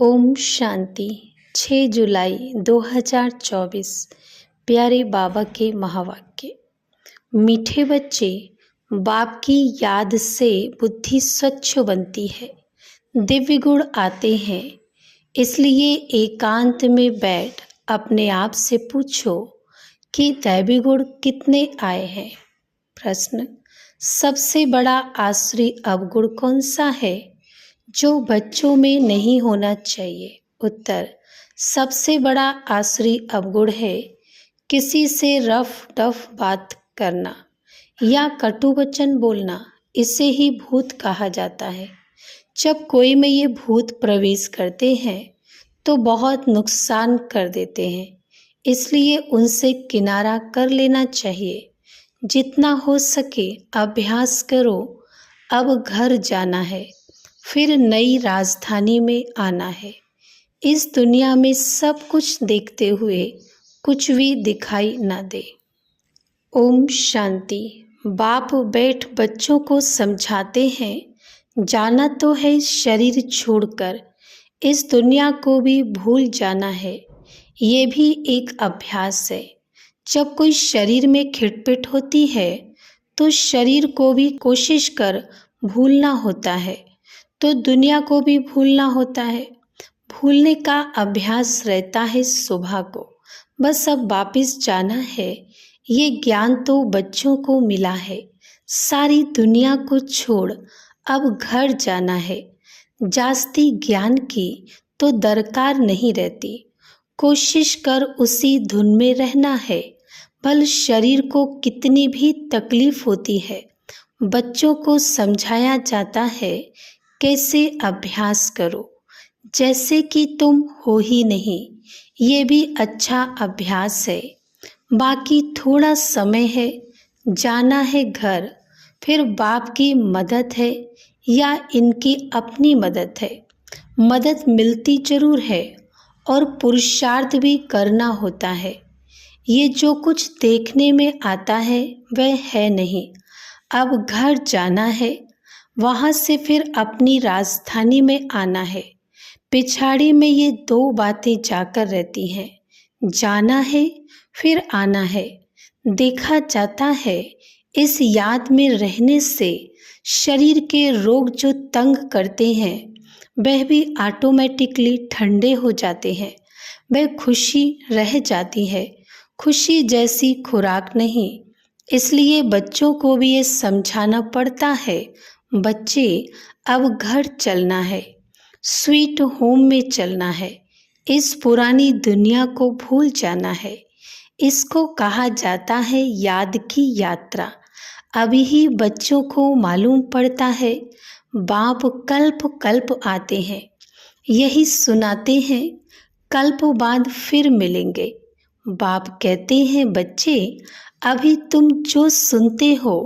ओम शांति। 6 जुलाई 2024। प्यारे बाबा के महावाक्य। मीठे बच्चे, बाप की याद से बुद्धि स्वच्छ बनती है, दिव्य गुण आते हैं। इसलिए एकांत में बैठ अपने आप से पूछो कि दैवी गुण कितने आए हैं। प्रश्न: सबसे बड़ा आसुरी अवगुण कौन सा है जो बच्चों में नहीं होना चाहिए? उत्तर: सबसे बड़ा आसुरी अवगुण है किसी से रफ टफ बात करना या कटु वचन बोलना। इसे ही भूत कहा जाता है। जब कोई में ये भूत प्रवेश करते हैं तो बहुत नुकसान कर देते हैं, इसलिए उनसे किनारा कर लेना चाहिए। जितना हो सके अभ्यास करो। अब घर जाना है, फिर नई राजधानी में आना है। इस दुनिया में सब कुछ देखते हुए कुछ भी दिखाई न दे। ओम शांति। बाप बैठ बच्चों को समझाते हैं, जाना तो है शरीर छोड़कर, इस दुनिया को भी भूल जाना है। ये भी एक अभ्यास है। जब कोई शरीर में खिटपिट होती है तो शरीर को भी कोशिश कर भूलना होता है, तो दुनिया को भी भूलना होता है। भूलने का अभ्यास रहता है सुबह को। बस अब वापिस जाना है। ये ज्ञान तो बच्चों को मिला है। सारी दुनिया को छोड़ अब घर जाना है। जास्ती ज्ञान की तो दरकार नहीं रहती। कोशिश कर उसी धुन में रहना है। भले शरीर को कितनी भी तकलीफ होती है, बच्चों को समझाया जाता है कैसे अभ्यास करो, जैसे कि तुम हो ही नहीं। ये भी अच्छा अभ्यास है। बाकी थोड़ा समय है, जाना है घर। फिर बाप की मदद है या इनकी अपनी मदद है। मदद मिलती जरूर है और पुरुषार्थ भी करना होता है। ये जो कुछ देखने में आता है वह है नहीं। अब घर जाना है, वहाँ से फिर अपनी राजधानी में आना है। पिछाड़ी में ये दो बातें जाकर रहती हैं, जाना है फिर आना है। देखा जाता है इस याद में रहने से शरीर के रोग जो तंग करते हैं वह भी ऑटोमेटिकली ठंडे हो जाते हैं। वह खुशी रह जाती है। खुशी जैसी खुराक नहीं। इसलिए बच्चों को भी ये समझाना पड़ता है, बच्चे अब घर चलना है, स्वीट होम में चलना है। इस पुरानी दुनिया को भूल जाना है। इसको कहा जाता है याद की यात्रा। अभी ही बच्चों को मालूम पड़ता है बाप कल्प कल्प आते हैं, यही सुनाते हैं कल्प बाद फिर मिलेंगे। बाप कहते हैं बच्चे, अभी तुम जो सुनते हो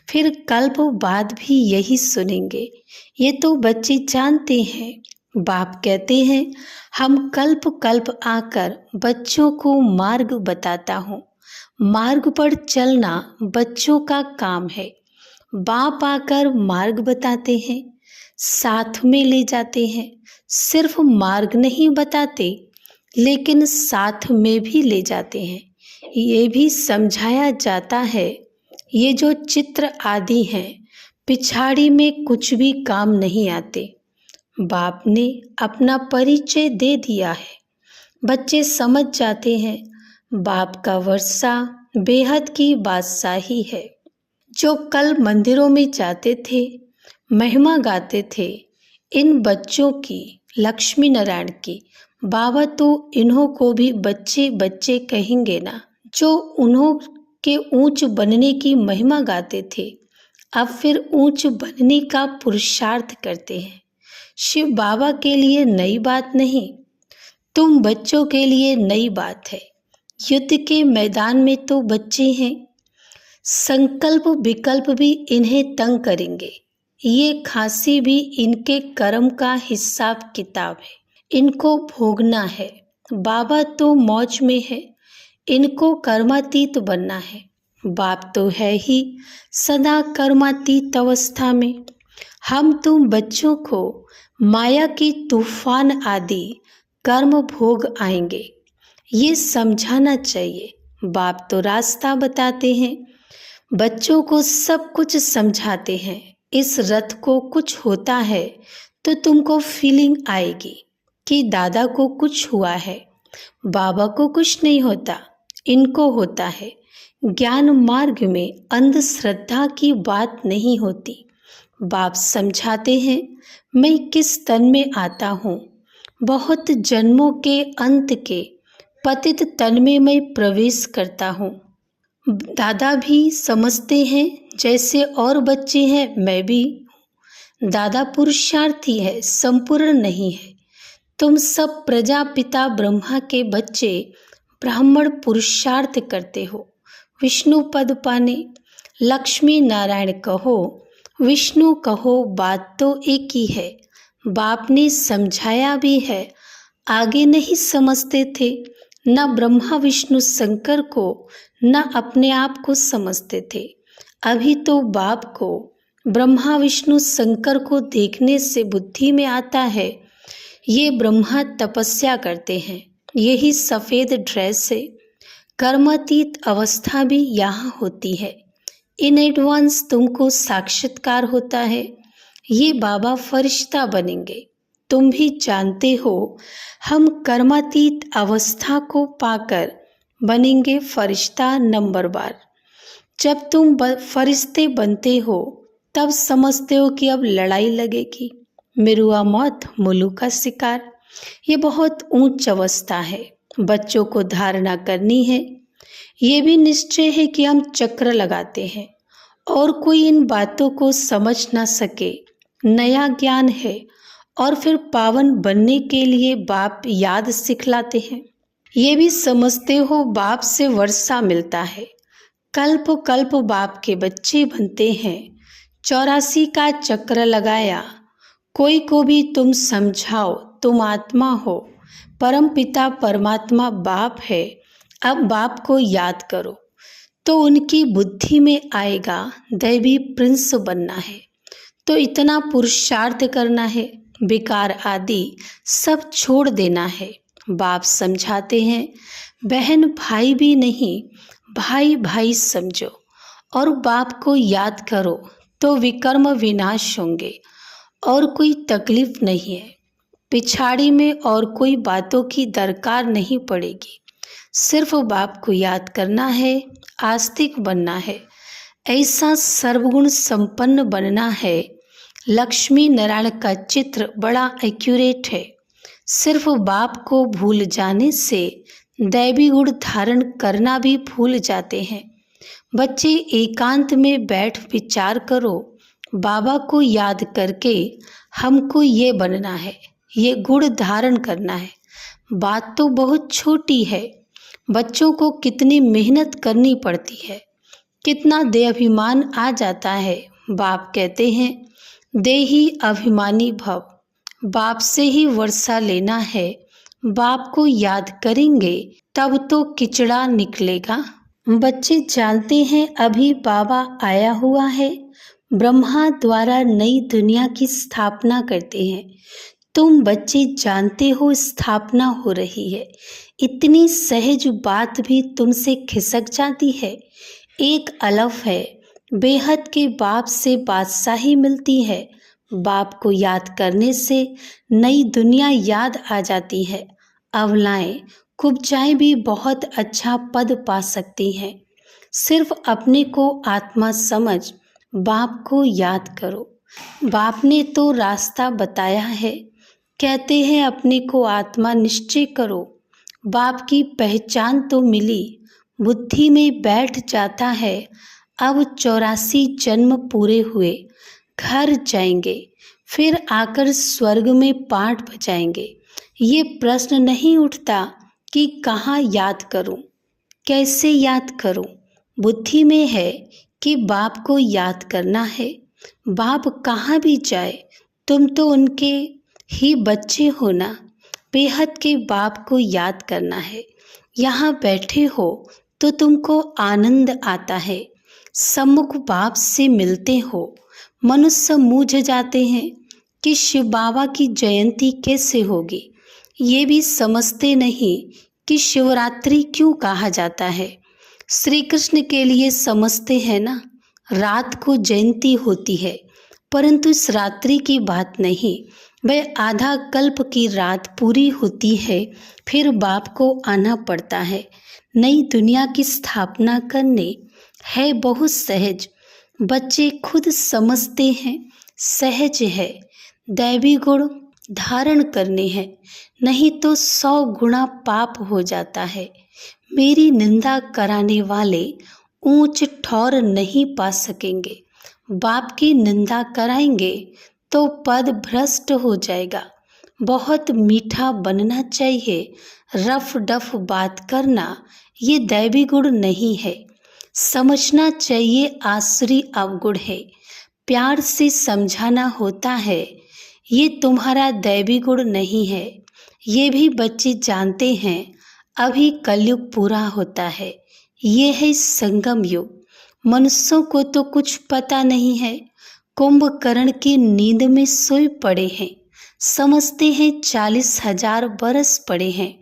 फिर कल्प बाद भी यही सुनेंगे। ये तो बच्चे जानते हैं। बाप कहते हैं हम कल्प कल्प आकर बच्चों को मार्ग बताता हूँ। मार्ग पर चलना बच्चों का काम है। बाप आकर मार्ग बताते हैं, साथ में ले जाते हैं। सिर्फ मार्ग नहीं बताते, लेकिन साथ में भी ले जाते हैं। ये भी समझाया जाता है ये जो चित्र आदि हैं पिछाड़ी में कुछ भी काम नहीं आते। बाप ने अपना परिचय दे दिया है। बच्चे समझ जाते हैं बाप का वर्षा बेहद की बादशाही है। जो कल मंदिरों में जाते थे, महिमा गाते थे इन बच्चों की, लक्ष्मी नारायण की, बाबा तो इन्हों को भी बच्चे बच्चे कहेंगे ना। जो उन्हों के ऊंच बनने की महिमा गाते थे, अब फिर ऊंच बनने का पुरुषार्थ करते हैं। शिव बाबा के लिए नई बात नहीं, तुम बच्चों के लिए नई बात है। युद्ध के मैदान में तो बच्चे हैं। संकल्प विकल्प भी इन्हें तंग करेंगे। ये खांसी भी इनके कर्म का हिसाब किताब है, इनको भोगना है। बाबा तो मौज में है, इनको कर्मातीत बनना है। बाप तो है ही सदा कर्मातीत अवस्था में। हम तुम बच्चों को माया के तूफान आदि कर्म भोग आएंगे, ये समझाना चाहिए। बाप तो रास्ता बताते हैं, बच्चों को सब कुछ समझाते हैं। इस रथ को कुछ होता है तो तुमको फीलिंग आएगी कि दादा को कुछ हुआ है, बाबा को कुछ नहीं होता, इनको होता है। ज्ञान मार्ग में अंधश्रद्धा की बात नहीं होती। बाप समझाते हैं, मैं किस तन में आता हूँ, बहुत जन्मों के अंत के पतित तन में मैं प्रवेश करता हूँ। दादा भी समझते हैं, जैसे और बच्चे हैं मैं भी। दादा पुरुषार्थी है, संपूर्ण नहीं है। तुम सब प्रजापिता ब्रह्मा के बच्चे ब्राह्मण पुरुषार्थ करते हो विष्णु पद पाने। लक्ष्मी नारायण कहो, विष्णु कहो, बात तो एक ही है। बाप ने समझाया भी है, आगे नहीं समझते थे। न ब्रह्मा विष्णु शंकर को न अपने आप को समझते थे। अभी तो बाप को ब्रह्मा विष्णु शंकर को देखने से बुद्धि में आता है, ये ब्रह्मा तपस्या करते हैं, यही सफ़ेद ड्रेस है। कर्मातीत अवस्था भी यहाँ होती है। इन एडवांस तुमको साक्षात्कार होता है, ये बाबा फरिश्ता बनेंगे। तुम भी जानते हो, हम कर्मातीत अवस्था को पाकर बनेंगे फरिश्ता नंबरवार। जब तुम फरिश्ते बनते हो तब समझते हो कि अब लड़ाई लगेगी, मिरुआ मौत मुल्लू का शिकार। ये बहुत ऊंच अवस्था है, बच्चों को धारणा करनी है। ये भी निश्चय है कि हम चक्र लगाते हैं और कोई इन बातों को समझ ना सके। नया ज्ञान है और फिर पावन बनने के लिए बाप याद सिखलाते हैं। ये भी समझते हो, बाप से वर्षा मिलता है, कल्प कल्प बाप के बच्चे बनते हैं। 84 का चक्र लगाया, कोई को भी तुम समझाओ, तुम आत्मा हो, परम पिता परमात्मा बाप है। अब बाप को याद करो तो उनकी बुद्धि में आएगा दैवी प्रिंस बनना है, तो इतना पुरुषार्थ करना है, बेकार आदि सब छोड़ देना है। बाप समझाते हैं, बहन भाई भी नहीं, भाई भाई समझो और बाप को याद करो तो विकर्म विनाश होंगे और कोई तकलीफ नहीं है। पिछाड़ी में और कोई बातों की दरकार नहीं पड़ेगी, सिर्फ बाप को याद करना है, आस्तिक बनना है, ऐसा सर्वगुण संपन्न बनना है। लक्ष्मी नारायण का चित्र बड़ा एक्यूरेट है। सिर्फ बाप को भूल जाने से दैवी गुण धारण करना भी भूल जाते हैं। बच्चे एकांत में बैठ विचार करो, बाबा को याद करके हमको ये बनना है, ये गुण धारण करना है। बात तो बहुत छोटी है, बच्चों को कितनी मेहनत करनी पड़ती है, कितना देहाभिमान आ जाता है। बाप कहते हैं, देही अभिमानी भव, बाप से ही वर्षा लेना है। बाप को याद करेंगे तब तो किचड़ा निकलेगा। बच्चे जानते हैं अभी बाबा आया हुआ है, ब्रह्मा द्वारा नई दुनिया की स्थापना करते हैं। तुम बच्चे जानते हो स्थापना हो रही है, इतनी सहज बात भी तुमसे खिसक जाती है। एक अलफ है, बेहद के बाप से बादशाही मिलती है। बाप को याद करने से नई दुनिया याद आ जाती है। अवलाएं कुब्जाएं भी बहुत अच्छा पद पा सकती हैं। सिर्फ अपने को आत्मा समझ बाप को याद करो। बाप ने तो रास्ता बताया है, कहते हैं अपने को आत्मा निश्चय करो। बाप की पहचान तो मिली, बुद्धि में बैठ जाता है। अब 84 जन्म पूरे हुए, घर जाएंगे, फिर आकर स्वर्ग में पाठ बजाएंगे। ये प्रश्न नहीं उठता कि कहाँ याद करूं, कैसे याद करूं। बुद्धि में है कि बाप को याद करना है। बाप कहाँ भी जाए, तुम तो उनके ही बच्चे हो ना। बेहद के बाप को याद करना है। यहाँ बैठे हो तो तुमको आनंद आता है, सम्मुख बाप से मिलते हो, मनुष्य मूझ जाते हैं, कि शिव बाबा की जयंती कैसे होगी। ये भी समझते नहीं कि शिवरात्रि क्यों कहा जाता है। श्री कृष्ण के लिए समझते हैं ना, रात को जयंती होती है, परंतु इस रात्रि की बात नहीं। वह आधा कल्प की रात पूरी होती है, फिर बाप को आना पड़ता है। नई दुनिया की स्थापना करने है बहुत सहज। बच्चे खुद समझते हैं सहज है। दैवी गुण धारण करने हैं, नहीं तो 100 गुना पाप हो जाता है। मेरी निंदा कराने वाले ऊंच ठौर नहीं पा सकेंगे। बाप की निंदा कराएंगे तो पद भ्रष्ट हो जाएगा। बहुत मीठा बनना चाहिए, रफ डफ बात करना ये दैवी गुण नहीं है। समझना चाहिए आसुरी अवगुण है। प्यार से समझाना होता है, ये तुम्हारा दैवी गुण नहीं है। ये भी बच्चे जानते हैं। अभी कलयुग पूरा होता है, ये है संगम युग। मनुष्यों को तो कुछ पता नहीं है। कुंभकर्ण की नींद में सोए पड़े हैं, समझते हैं 40,000 बरस पड़े हैं।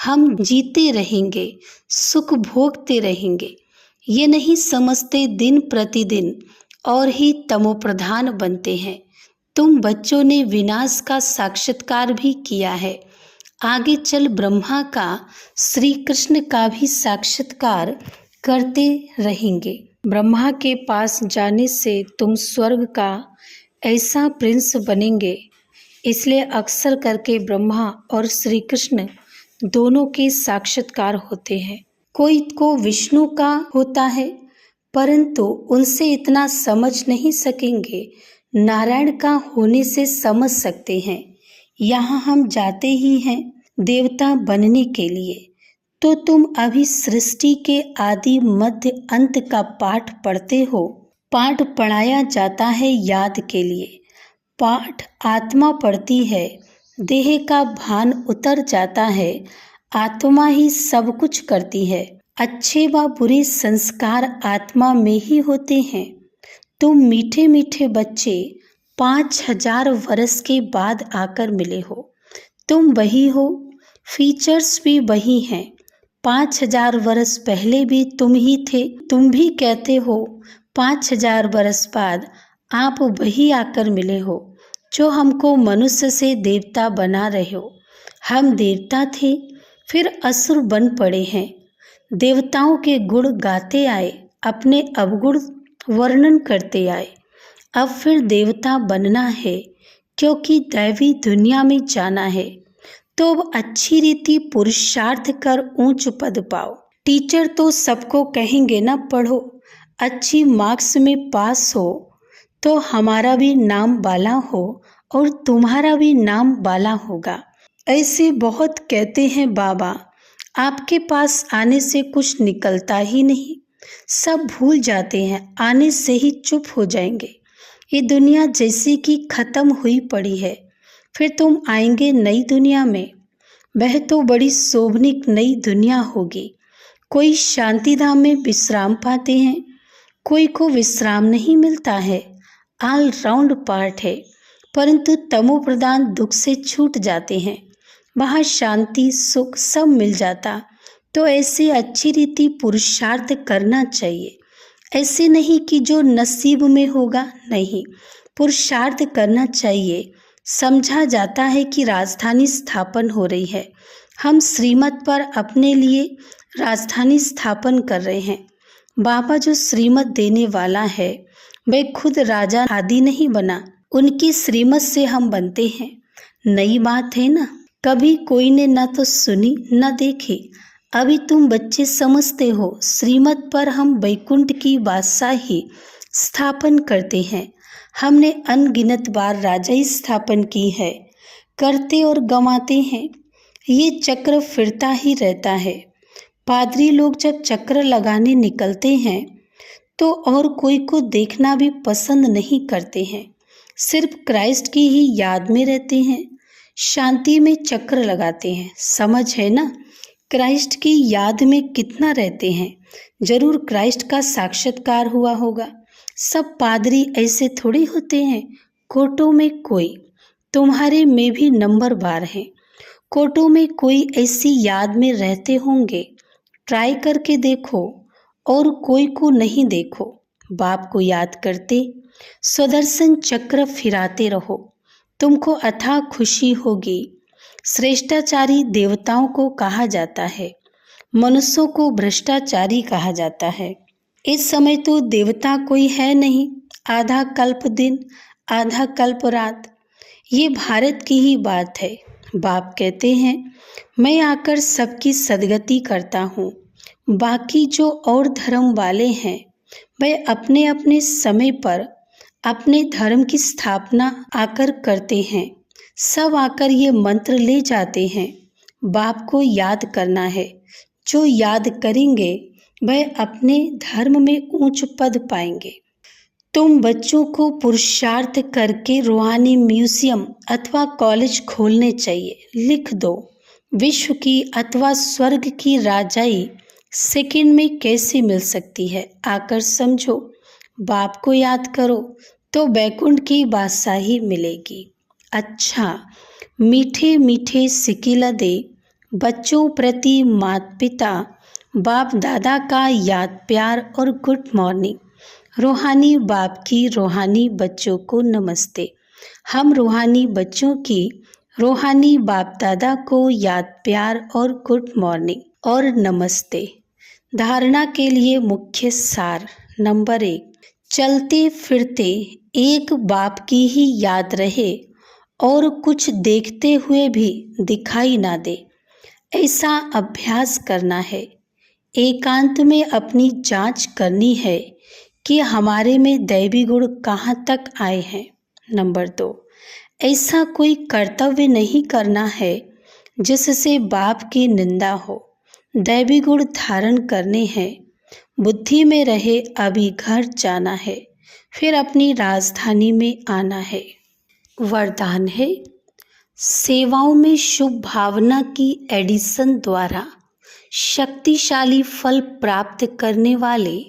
हम जीते रहेंगे, सुख भोगते रहेंगे। ये नहीं समझते दिन प्रतिदिन और ही तमोप्रधान बनते हैं। तुम बच्चों ने विनाश का साक्षात्कार भी किया है, आगे चल ब्रह्मा का, श्री कृष्ण का भी साक्षात्कार करते रहेंगे। ब्रह्मा के पास जाने से तुम स्वर्ग का ऐसा प्रिंस बनेंगे। इसलिए अक्सर करके ब्रह्मा और श्री कृष्ण दोनों के साक्षात्कार होते हैं। कोई को विष्णु का होता है, परंतु उनसे इतना समझ नहीं सकेंगे। नारायण का होने से समझ सकते हैं। यहाँ हम जाते ही हैं देवता बनने के लिए। तो तुम अभी सृष्टि के आदि मध्य अंत का पाठ पढ़ते हो। पाठ पढ़ाया जाता है याद के लिए। पाठ आत्मा पढ़ती है, देह का भान उतर जाता है। आत्मा ही सब कुछ करती है। अच्छे व बुरे संस्कार आत्मा में ही होते हैं। तुम मीठे मीठे बच्चे 5,000 वर्ष के बाद आकर मिले हो। तुम वही हो, फीचर्स भी वही हैं। 5,000 वर्ष पहले भी तुम ही थे। तुम भी कहते हो 5,000 वर्ष बाद आप वही आकर मिले हो जो हमको मनुष्य से देवता बना रहे हो। हम देवता थे, फिर असुर बन पड़े हैं। देवताओं के गुण गाते आए, अपने अवगुण वर्णन करते आए। अब फिर देवता बनना है, क्योंकि दैवी दुनिया में जाना है। तो अब अच्छी रीति पुरुषार्थ कर ऊंच पद पाओ। टीचर तो सबको कहेंगे ना पढ़ो, अच्छी मार्क्स में पास हो तो हमारा भी नाम बाला हो और तुम्हारा भी नाम बाला होगा। ऐसे बहुत कहते हैं बाबा, आपके पास आने से कुछ निकलता ही नहीं। सब भूल जाते हैं, आने से ही चुप हो जाएंगे। ये दुनिया जैसी कि खत्म हुई पड़ी है। फिर तुम आएंगे नई दुनिया में, वह तो बड़ी शोभनिक नई दुनिया होगी। कोई शांति धाम में विश्राम पाते हैं, कोई को विश्राम नहीं मिलता है। ऑल राउंड पार्ट है, परंतु तमो प्रधान दुख से छूट जाते हैं। वहाँ शांति सुख सब मिल जाता। तो ऐसे अच्छी रीति पुरुषार्थ करना चाहिए। ऐसे नहीं कि जो नसीब में होगा, नहीं, पुरुषार्थ करना चाहिए। समझा जाता है कि राजधानी स्थापन हो रही है। हम श्रीमत पर अपने लिए राजधानी स्थापन कर रहे हैं। बाबा जो श्रीमत देने वाला है, वह खुद राजा आदि नहीं बना, उनकी श्रीमत से हम बनते हैं। नई बात है ना, कभी कोई ने ना तो सुनी ना देखी। अभी तुम बच्चे समझते हो, श्रीमत पर हम वैकुंठ की बादशाही स्थापन करते हैं। हमने अनगिनत बार राजाई स्थापन की है, करते और गंवाते हैं। ये चक्र फिरता ही रहता है। पादरी लोग जब चक्र लगाने निकलते हैं तो और कोई को देखना भी पसंद नहीं करते हैं, सिर्फ क्राइस्ट की ही याद में रहते हैं, शांति में चक्र लगाते हैं। समझ है ना, क्राइस्ट की याद में कितना रहते हैं। जरूर क्राइस्ट का साक्षात्कार हुआ होगा। सब पादरी ऐसे थोड़ी होते हैं, कोटों में कोई। तुम्हारे में भी नंबर बार हैं। कोटों में कोई ऐसी याद में रहते होंगे, ट्राई करके देखो और कोई को नहीं देखो। बाप को याद करते सुदर्शन चक्र फिराते रहो, तुमको अथाह खुशी होगी। श्रेष्ठाचारी देवताओं को कहा जाता है, मनुष्यों को भ्रष्टाचारी कहा जाता है। इस समय तो देवता कोई है नहीं, आधा कल्प दिन आधा कल्प रात। ये भारत की ही बात है। बाप कहते हैं, मैं आकर सबकी सदगति करता हूँ। बाकी जो और धर्म वाले हैं वह अपने अपने समय पर अपने धर्म की स्थापना आकर करते हैं। सब आकर ये मंत्र ले जाते हैं, बाप को याद करना है। जो याद करेंगे वह अपने धर्म में ऊंच पद पाएंगे। तुम बच्चों को पुरुषार्थ करके रूहानी म्यूजियम अथवा कॉलेज खोलने चाहिए। लिख दो, विश्व की अथवा स्वर्ग की राजाई सेकंड में कैसे मिल सकती है, आकर समझो। बाप को याद करो तो बैकुंठ की बादशाही मिलेगी। अच्छा, मीठे मीठे सिकिला दे बच्चों प्रति माता पिता बाप दादा का याद प्यार और गुड मॉर्निंग। रूहानी बाप की रूहानी बच्चों को नमस्ते। हम रूहानी बच्चों की रूहानी बाप दादा को याद प्यार और गुड मॉर्निंग और नमस्ते। धारणा के लिए मुख्य सार नंबर 1, चलते फिरते एक बाप की ही याद रहे और कुछ देखते हुए भी दिखाई ना दे, ऐसा अभ्यास करना है। एकांत में अपनी जांच करनी है कि हमारे में दैवी गुण कहाँ तक आए हैं। नंबर 2, ऐसा कोई कर्तव्य नहीं करना है जिससे बाप की निंदा हो। दैवी गुण धारण करने हैं। बुद्धि में रहे अभी घर जाना है, फिर अपनी राजधानी में आना है। वरदान है, सेवाओं में शुभ भावना की एडिशन द्वारा शक्तिशाली फल प्राप्त करने वाले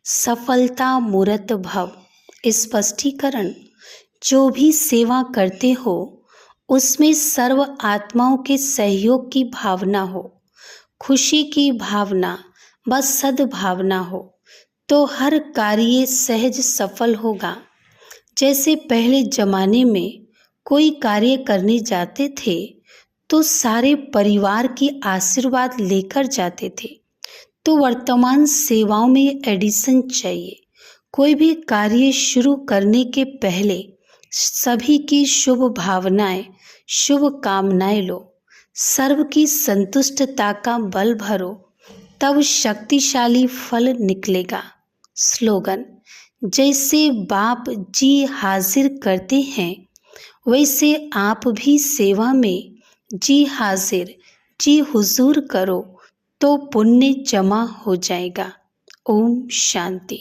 सफलता मूर्त भव। स्पष्टीकरण, जो भी सेवा करते हो उसमें सर्व आत्माओं के सहयोग की भावना हो, खुशी की भावना, बस सद्भावना हो तो हर कार्य सहज सफल होगा। जैसे पहले जमाने में कोई कार्य करने जाते थे तो सारे परिवार की आशीर्वाद लेकर जाते थे, तो वर्तमान सेवाओं में एडिशन चाहिए। कोई भी कार्य शुरू करने के पहले सभी की शुभ भावनाएं, शुभ कामनाएं लो, सर्व की संतुष्टता का बल भरो, तब शक्तिशाली फल निकलेगा। स्लोगन, जैसे बाप जी हाजिर करते हैं वैसे आप भी सेवा में जी हाजिर जी हुजूर करो तो पुण्य जमा हो जाएगा। ओम शांति।